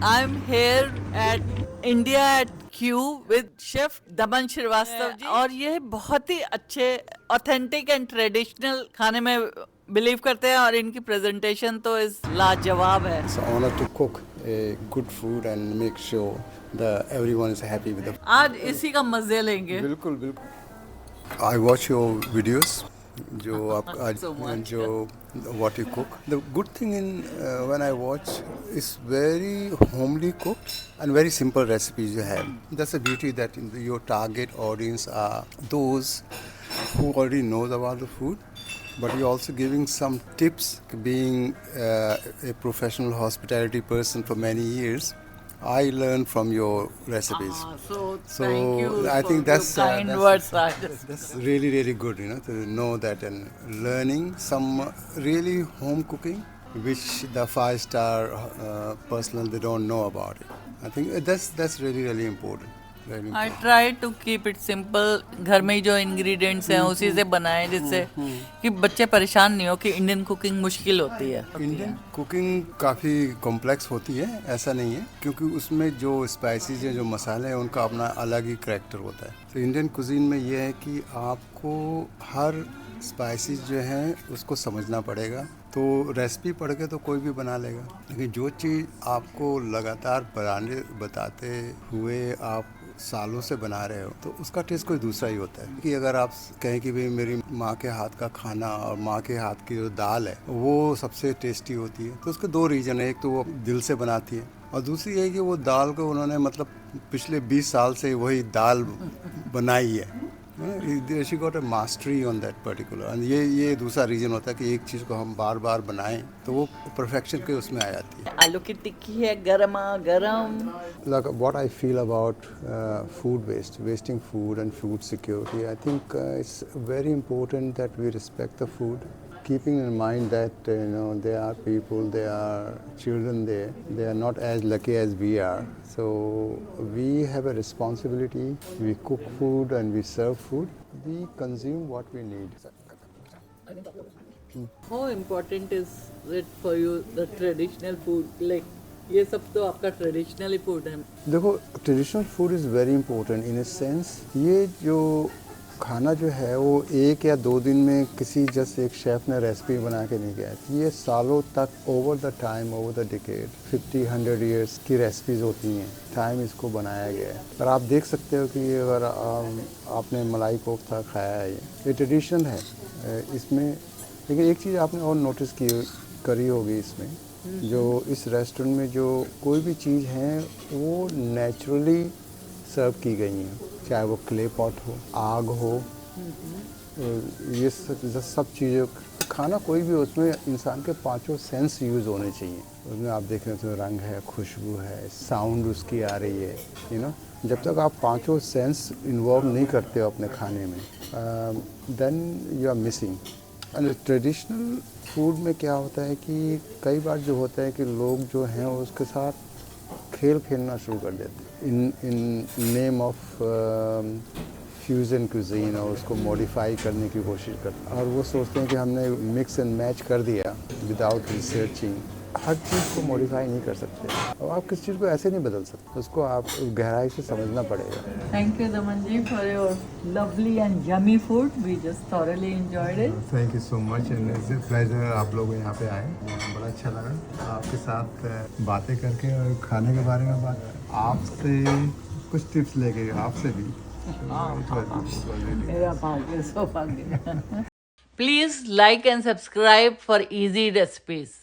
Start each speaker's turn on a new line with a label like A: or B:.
A: I'm here at India at Q with chef दमन श्रीवास्तव जी और ये बहुत ही अच्छे ऑथेंटिक एंड ट्रेडिशनल खाने में बिलीव करते हैं और इनकी प्रेजेंटेशन तो इस लाजवाब है.
B: It's an honor to cook a good food and make sure that everyone is happy with the food.
A: आज इसी का मजे लेंगे.
B: बिल्कुल बिल्कुल. I watch your videos. जो आप आज
A: So much.
B: जो what you cook. The good thing in when I watch is very homely cooked and very simple recipes you have. That's the beauty that your target audience are those who already knows about the food. But you're also giving some tips. Being a professional hospitality person for many years, I learned from your recipes.
A: So
B: So
A: thank you
B: I
A: for
B: think that's
A: your kind words, Rajas.
B: that's really really good, to know that and learning some really home cooking, which the 5-star personnel they don't know about it. I think that's really really important. Really
A: I try to keep it simple. घर में ही जो ingredients हैं उसी से बनाएं जिससे कि बच्चे परेशान नहीं हो कि इंडियन कुकिंग मुश्किल होती है.
B: इंडियन कुकिंग काफ़ी कॉम्प्लेक्स होती है, ऐसा नहीं है, क्योंकि उसमें जो स्पाइसेस हैं, जो मसाले हैं, उनका अपना अलग ही करैक्टर होता है. तो इंडियन कुजीन में ये है कि आपको हर स्पाइसेस जो हैं उसको समझना पड़ेगा. तो रेसिपी पढ़ के तो कोई भी बना लेगा, लेकिन जो चीज़ आपको लगातार बताते हुए आप सालों से बना रहे हो तो उसका टेस्ट कोई दूसरा ही होता है. कि अगर आप कहें कि भाई मेरी माँ के हाथ का खाना और माँ के हाथ की जो दाल है वो सबसे टेस्टी होती है, तो उसके 2 रीज़न है. एक तो वो दिल से बनाती है और दूसरी है कि वो दाल को उन्होंने मतलब पिछले 20 साल से वही दाल बनाई है. She got a mastery on that particular. And ये दूसरा रीज़न होता है कि एक चीज़ को हम बार बार बनाएं तो वो परफेक्शन के उसमें आ जाती है.
A: आलू की टिक्की है गरमा गरम.
B: Like what I feel about food wasting food and food security, I think it's very important that we respect the food, keeping in mind that there are people, there are children there, they are not as lucky as we are. So we have a responsibility. We cook food and we serve food. We consume what we need.
A: How important is it for you the traditional food? Like ये सब तो आपका traditional food है.
B: देखो, traditional food is very important in a sense. ये जो खाना जो है वो 1 या 2 दिन में किसी जस्ट एक शेफ़ ने रेसिपी बना के नहीं गया. ये सालों तक over the time, over the decade, 50-100 years की रेसिपीज़ होती हैं. टाइम इसको बनाया गया है. और आप देख सकते हो कि अगर आपने मलाई कोफ्ता खाया है, ये ट्रेडिशन है इसमें. लेकिन एक चीज़ आपने और नोटिस करी होगी इसमें, जो इस रेस्टोरेंट में जो कोई भी चीज़ है वो नेचुरली सर्व की गई हैं. चाहे वो क्ले पॉट हो, आग हो, ये सब चीज़ें, खाना कोई भी, उसमें इंसान के 5 सेंस यूज़ होने चाहिए. उसमें आप देख रहे हो तो रंग है, खुशबू है, साउंड उसकी आ रही है. जब तक आप 5 सेंस इन्वॉल्व नहीं करते हो अपने खाने में, then you are missing. And traditional food में क्या होता है कि कई बार जो होता है कि लोग जो हैं उसके साथ खेलना शुरू कर देते हैं in name of fusion cuisine, और उसको मॉडिफाई करने की कोशिश करते हैं. और वो सोचते हैं कि हमने मिक्स एंड मैच कर दिया विदाउट रिसर्चिंग. हर चीज़ को मॉडिफाई नहीं कर सकते और आप किसी चीज़ को ऐसे नहीं बदल सकते. उसको आप गहराई से समझना पड़ेगा.
A: Thank you, Daman ji, for your lovely and yummy food. We just thoroughly enjoyed it.
B: Thank you so much and it's a pleasure आप लोग यहाँ पे आए. बड़ा अच्छा लगा आपके साथ बातें करके और खाने के बारे में बात. आपसे कुछ टिप्स लेके आपसे भी.
A: मेरा भाग्य सौभाग्य. Please like and subscribe for easy recipes.